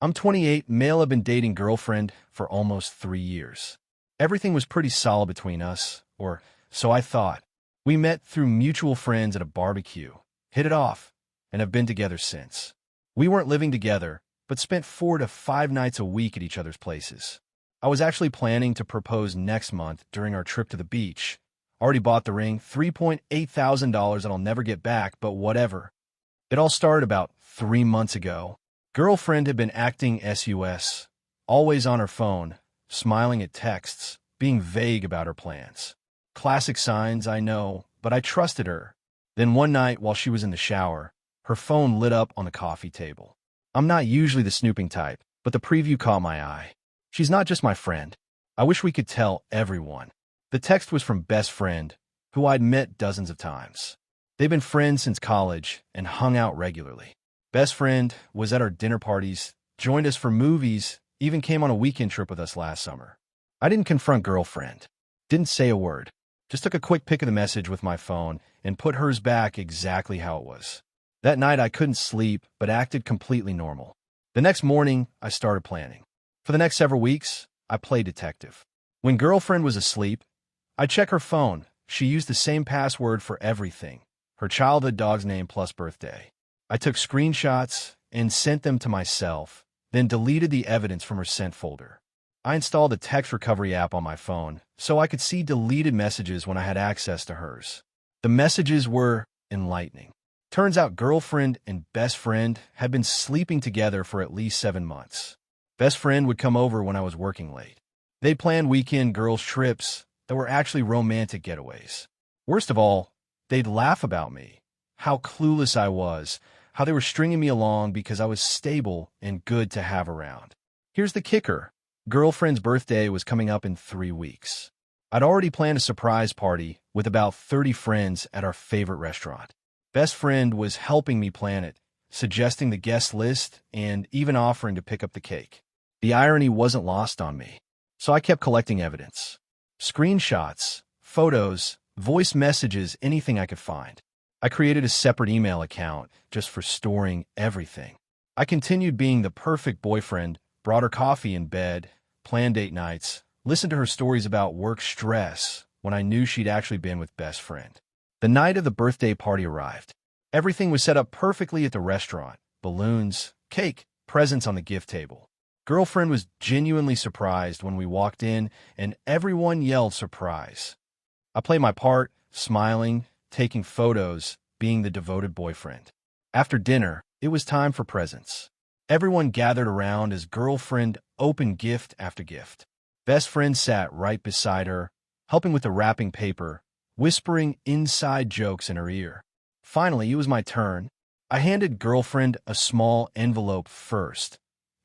I'm 28, male, have been dating girlfriend for almost 3 years. Everything was pretty solid between us, or so I thought. We met through mutual friends at a barbecue, hit it off, and have been together since. We weren't living together, but spent 4 to 5 nights a week at each other's places. I was actually planning to propose next month during our trip to the beach. Already bought the ring, $3,800 that I'll never get back, but whatever. It all started about 3 months ago. Girlfriend had been acting sus, always on her phone, smiling at texts, being vague about her plans. Classic signs, I know, but I trusted her. Then one night, while she was in the shower, her phone lit up on the coffee table. I'm not usually the snooping type, but the preview caught my eye. She's not just my friend. I wish we could tell everyone. The text was from best friend, who I'd met dozens of times. They've been friends since college and hung out regularly. Best friend was at our dinner parties, joined us for movies, even came on a weekend trip with us last summer. I didn't confront girlfriend. Didn't say a word. Just took a quick pic of the message with my phone and put hers back exactly how it was. That night I couldn't sleep, but acted completely normal. The next morning, I started planning. For the next several weeks, I played detective. When girlfriend was asleep, I'd check her phone. She used the same password for everything, her childhood dog's name plus birthday. I took screenshots and sent them to myself, then deleted the evidence from her sent folder. I installed a text recovery app on my phone so I could see deleted messages when I had access to hers. The messages were enlightening. Turns out girlfriend and best friend had been sleeping together for at least 7 months. Best friend would come over when I was working late. They planned weekend girls' trips that were actually romantic getaways. Worst of all, they'd laugh about me, how clueless I was, how they were stringing me along because I was stable and good to have around. Here's the kicker. Girlfriend's birthday was coming up in 3 weeks. I'd already planned a surprise party with about 30 friends at our favorite restaurant. Best friend was helping me plan it, suggesting the guest list and even offering to pick up the cake. The irony wasn't lost on me, so I kept collecting evidence. Screenshots, photos, voice messages, anything I could find. I created a separate email account just for storing everything. I continued being the perfect boyfriend, brought her coffee in bed, planned date nights, listened to her stories about work stress when I knew she'd actually been with best friend. The night of the birthday party arrived. Everything was set up perfectly at the restaurant. Balloons, cake, presents on the gift table. Girlfriend was genuinely surprised when we walked in, and everyone yelled surprise. I played my part, smiling, taking photos, being the devoted boyfriend. After dinner, it was time for presents. Everyone gathered around as girlfriend opened gift after gift. Best friend sat right beside her, helping with the wrapping paper, whispering inside jokes in her ear. Finally, it was my turn. I handed girlfriend a small envelope first.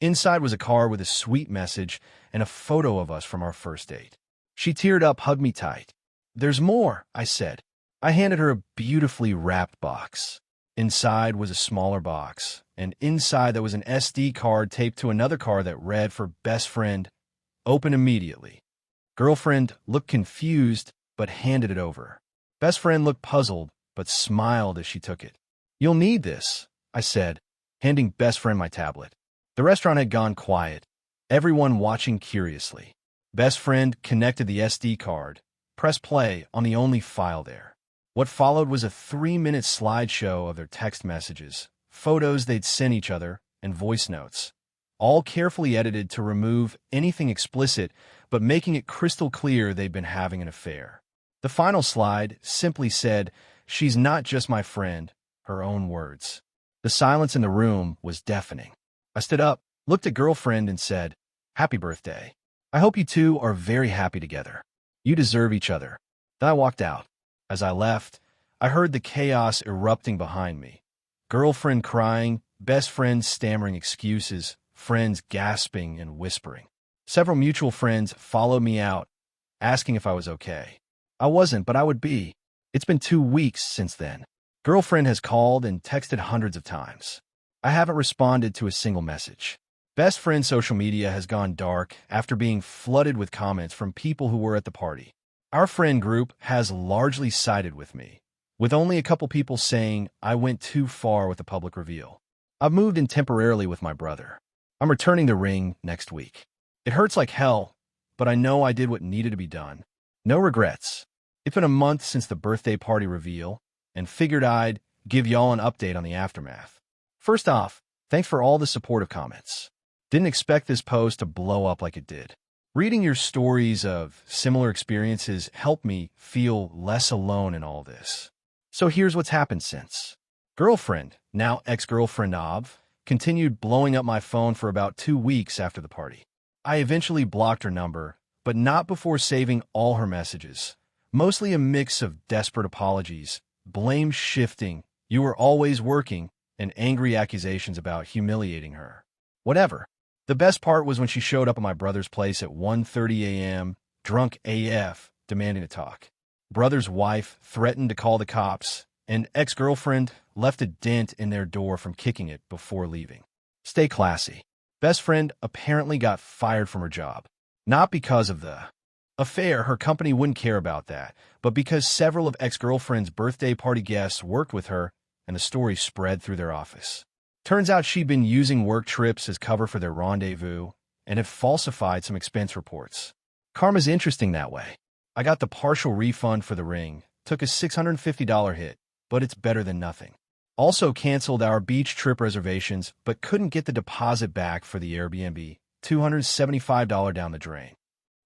Inside was a card with a sweet message and a photo of us from our first date. She teared up, hugged me tight. "There's more," I said. I handed her a beautifully wrapped box. Inside was a smaller box, and inside there was an SD card taped to another card that read for best friend, "Open immediately." Girlfriend looked confused, but handed it over. Best friend looked puzzled, but smiled as she took it. "You'll need this," I said, handing best friend my tablet. The restaurant had gone quiet, everyone watching curiously. Best friend connected the SD card, pressed play on the only file there. What followed was a 3-minute slideshow of their text messages, photos they'd sent each other, and voice notes, all carefully edited to remove anything explicit, but making it crystal clear they'd been having an affair. The final slide simply said, "She's not just my friend," her own words. The silence in the room was deafening. I stood up, looked at girlfriend, and said, "Happy birthday. I hope you two are very happy together. You deserve each other." Then I walked out. As I left, I heard the chaos erupting behind me. Girlfriend crying, best friend stammering excuses, friends gasping and whispering. Several mutual friends followed me out, asking if I was okay. I wasn't, but I would be. It's been 2 weeks since then. Girlfriend has called and texted hundreds of times. I haven't responded to a single message. Best friend's social media has gone dark after being flooded with comments from people who were at the party. Our friend group has largely sided with me, with only a couple people saying I went too far with the public reveal. I've moved in temporarily with my brother. I'm returning the ring next week. It hurts like hell, but I know I did what needed to be done. No regrets. It's been a month since the birthday party reveal, and figured I'd give y'all an update on the aftermath. First off, thanks for all the supportive comments. Didn't expect this post to blow up like it did. Reading your stories of similar experiences helped me feel less alone in all this. So here's what's happened since. Girlfriend, now ex-girlfriend Av, continued blowing up my phone for about 2 weeks after the party. I eventually blocked her number, but not before saving all her messages. Mostly a mix of desperate apologies, blame shifting, you were always working, and angry accusations about humiliating her. Whatever. The best part was when she showed up at my brother's place at 1:30 a.m., drunk AF, demanding to talk. Brother's wife threatened to call the cops, and ex-girlfriend left a dent in their door from kicking it before leaving. Stay classy. Best friend apparently got fired from her job. Not because of the affair, her company wouldn't care about that, but because several of ex-girlfriend's birthday party guests worked with her, and the story spread through their office. Turns out she'd been using work trips as cover for their rendezvous, and had falsified some expense reports. Karma's interesting that way. I got the partial refund for the ring, took a $650 hit, but it's better than nothing. Also canceled our beach trip reservations, but couldn't get the deposit back for the Airbnb, $275 down the drain.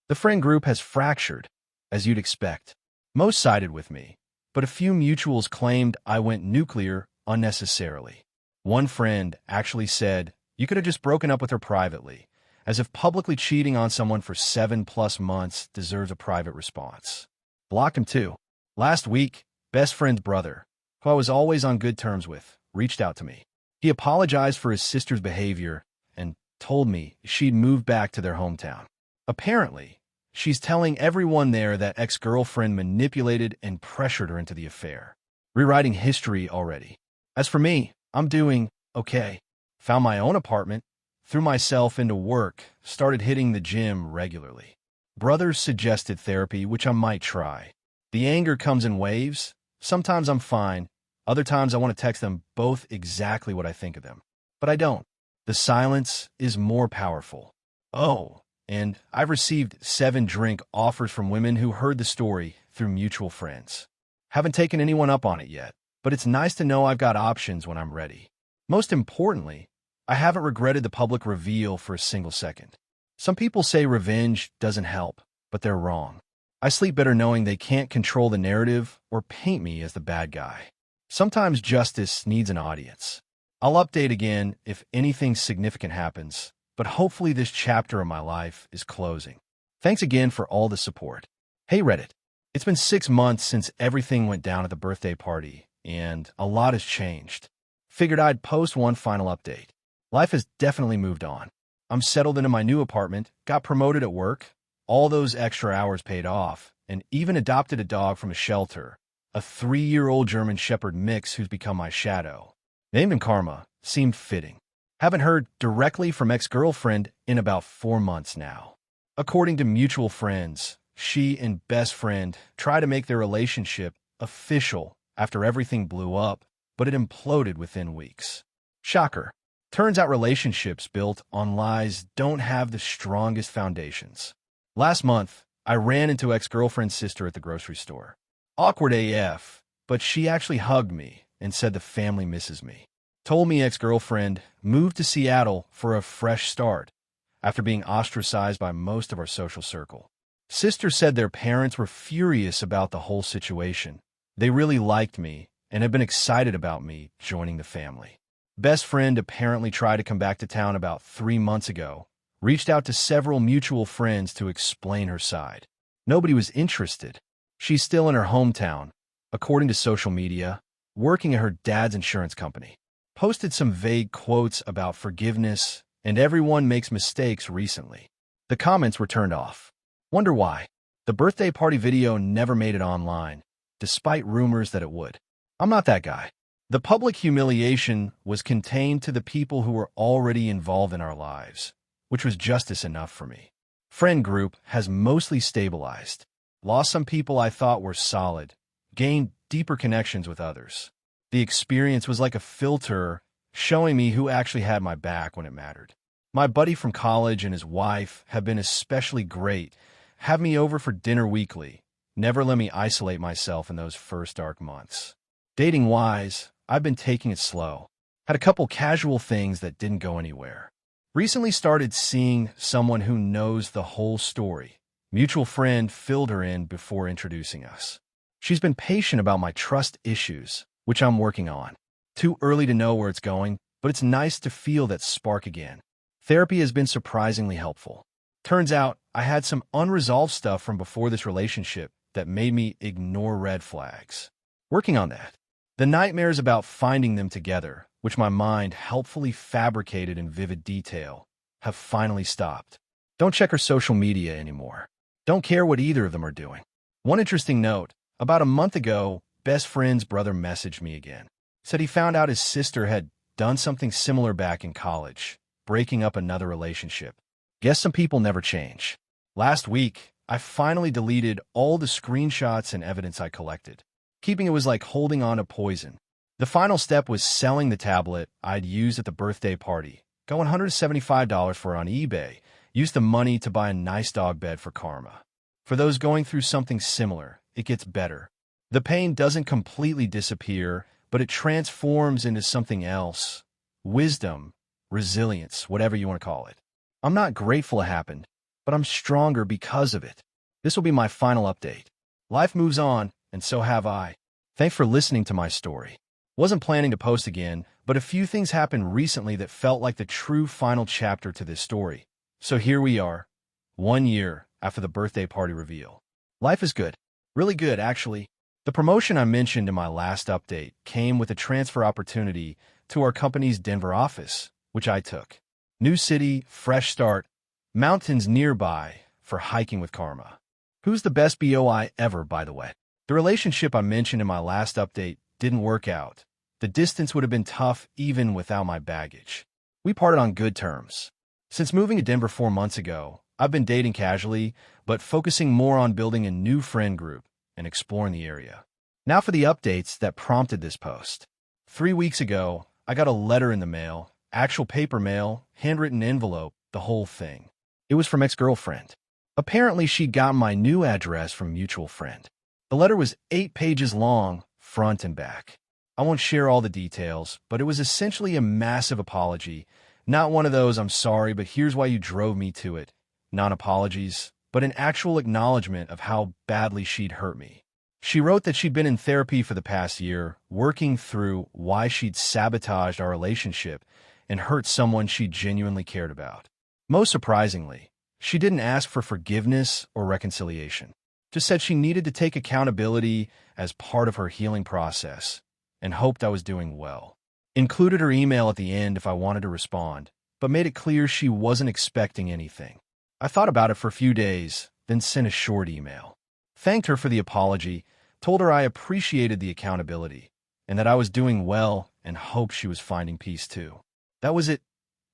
The friend group has fractured, as you'd expect. Most sided with me, but a few mutuals claimed I went nuclear unnecessarily. One friend actually said, you could have just broken up with her privately, as if publicly cheating on someone for 7+ months deserves a private response. Blocked him too. Last week, best friend's brother, who I was always on good terms with, reached out to me. He apologized for his sister's behavior and told me she'd moved back to their hometown. Apparently, she's telling everyone there that ex-girlfriend manipulated and pressured her into the affair. Rewriting history already. As for me, I'm doing okay. Found my own apartment, threw myself into work, started hitting the gym regularly. Brothers suggested therapy, which I might try. The anger comes in waves. Sometimes I'm fine. Other times I want to text them both exactly what I think of them. But I don't. The silence is more powerful. Oh, and I've received 7-drink offers from women who heard the story through mutual friends. Haven't taken anyone up on it yet, but it's nice to know I've got options when I'm ready. Most importantly, I haven't regretted the public reveal for a single second. Some people say revenge doesn't help, but they're wrong. I sleep better knowing they can't control the narrative or paint me as the bad guy. Sometimes justice needs an audience. I'll update again if anything significant happens, but hopefully this chapter of my life is closing. Thanks again for all the support. Hey Reddit, it's been 6 months since everything went down at the birthday party, and a lot has changed. Figured I'd post one final update. Life has definitely moved on. I'm settled into my new apartment, got promoted at work, all those extra hours paid off, and even adopted a dog from a shelter, a 3-year-old German Shepherd mix who's become my shadow. Named him Karma, seemed fitting. Haven't heard directly from ex-girlfriend in about 4 months now. According to mutual friends, she and best friend tried to make their relationship official after everything blew up, but it imploded within weeks. Shocker. Turns out relationships built on lies don't have the strongest foundations. Last month, I ran into ex-girlfriend's sister at the grocery store. Awkward AF, but she actually hugged me and said the family misses me. Told me ex-girlfriend moved to Seattle for a fresh start after being ostracized by most of our social circle. Sister said their parents were furious about the whole situation. They really liked me and have been excited about me joining the family. Best friend apparently tried to come back to town about 3 months ago, reached out to several mutual friends to explain her side. Nobody was interested. She's still in her hometown, according to social media, working at her dad's insurance company. Posted some vague quotes about forgiveness, and everyone makes mistakes recently. The comments were turned off. Wonder why. The birthday party video never made it online, despite rumors that it would. I'm not that guy. The public humiliation was contained to the people who were already involved in our lives, which was justice enough for me. Friend group has mostly stabilized. Lost some people I thought were solid, gained deeper connections with others. The experience was like a filter showing me who actually had my back when it mattered. My buddy from college and his wife have been especially great, have me over for dinner weekly, never let me isolate myself in those first dark months. Dating-wise, I've been taking it slow. Had a couple casual things that didn't go anywhere. Recently started seeing someone who knows the whole story. Mutual friend filled her in before introducing us. She's been patient about my trust issues, which I'm working on. Too early to know where it's going, but it's nice to feel that spark again. Therapy has been surprisingly helpful. Turns out I had some unresolved stuff from before this relationship that made me ignore red flags. Working on that. The nightmares about finding them together, which my mind helpfully fabricated in vivid detail, have finally stopped. Don't check her social media anymore. Don't care what either of them are doing. One interesting note, about a month ago, best friend's brother messaged me again. Said he found out his sister had done something similar back in college, breaking up another relationship. Guess some people never change. Last week, I finally deleted all the screenshots and evidence I collected. Keeping it was like holding on to poison. The final step was selling the tablet I'd used at the birthday party. Got $175 for it on eBay. Used the money to buy a nice dog bed for Karma. For those going through something similar, it gets better. The pain doesn't completely disappear, but it transforms into something else. Wisdom, resilience, whatever you want to call it. I'm not grateful it happened, but I'm stronger because of it. This will be my final update. Life moves on, and so have I. Thanks for listening to my story. Wasn't planning to post again, but a few things happened recently that felt like the true final chapter to this story. So here we are, 1 year after the birthday party reveal. Life is good. Really good, actually. The promotion I mentioned in my last update came with a transfer opportunity to our company's Denver office, which I took. New city, fresh start, mountains nearby for hiking with Karma. Who's the best BOI ever, by the way? The relationship I mentioned in my last update didn't work out. The distance would have been tough even without my baggage. We parted on good terms. Since moving to Denver 4 months ago, I've been dating casually, but focusing more on building a new friend group and exploring the area. Now for the updates that prompted this post. 3 weeks ago, I got a letter in the mail, actual paper mail, handwritten envelope, the whole thing. It was from ex-girlfriend. Apparently, she got my new address from mutual friend. The letter was 8 pages long, front and back. I won't share all the details, but it was essentially a massive apology. Not one of those, I'm sorry, but here's why you drove me to it. Non-apologies, but an actual acknowledgement of how badly she'd hurt me. She wrote that she'd been in therapy for the past year, working through why she'd sabotaged our relationship and hurt someone she genuinely cared about. Most surprisingly, she didn't ask for forgiveness or reconciliation. Just said she needed to take accountability as part of her healing process and hoped I was doing well. Included her email at the end if I wanted to respond, but made it clear she wasn't expecting anything. I thought about it for a few days, then sent a short email. Thanked her for the apology, told her I appreciated the accountability, and that I was doing well and hoped she was finding peace too. That was it.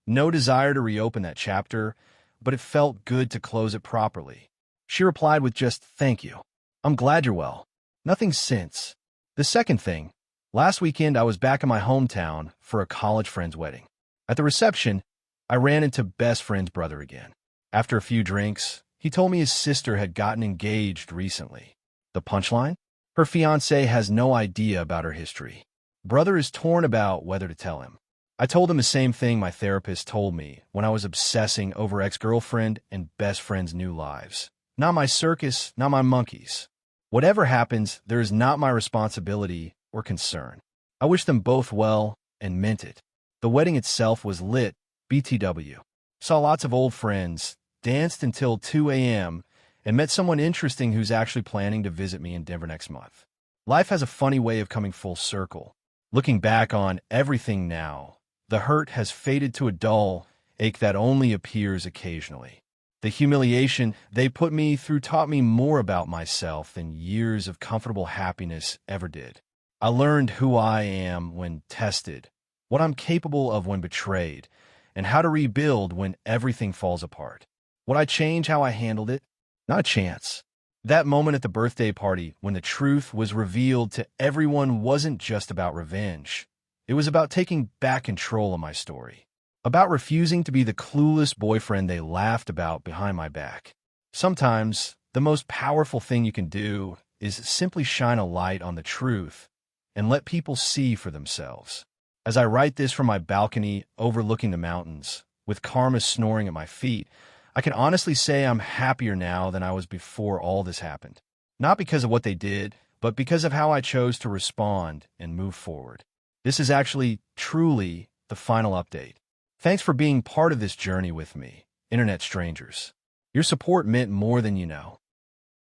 No desire to reopen that chapter, but it felt good to close it properly. She replied with just, "Thank you. I'm glad you're well." Nothing since. The second thing, last weekend I was back in my hometown for a college friend's wedding. At the reception, I ran into best friend's brother again. After a few drinks, he told me his sister had gotten engaged recently. The punchline? Her fiancé has no idea about her history. Brother is torn about whether to tell him. I told him the same thing my therapist told me when I was obsessing over ex-girlfriend and best friend's new lives. Not my circus, not my monkeys. Whatever happens, there is not my responsibility or concern. I wish them both well and meant it. The wedding itself was lit, BTW. Saw lots of old friends, danced until 2 a.m., and met someone interesting who's actually planning to visit me in Denver next month. Life has a funny way of coming full circle. Looking back on everything now, the hurt has faded to a dull ache that only appears occasionally. The humiliation they put me through taught me more about myself than years of comfortable happiness ever did. I learned who I am when tested, what I'm capable of when betrayed, and how to rebuild when everything falls apart. Would I change how I handled it? Not a chance. That moment at the birthday party when the truth was revealed to everyone wasn't just about revenge. It was about taking back control of my story. about refusing to be the clueless boyfriend they laughed about behind my back. Sometimes, the most powerful thing you can do is simply shine a light on the truth and let people see for themselves. As I write this from my balcony overlooking the mountains, with karma snoring at my feet, I can honestly say I'm happier now than I was before all this happened. Not because of what they did, but because of how I chose to respond and move forward. This is actually, truly, the final update. Thanks for being part of this journey with me, internet strangers. Your support meant more than you know.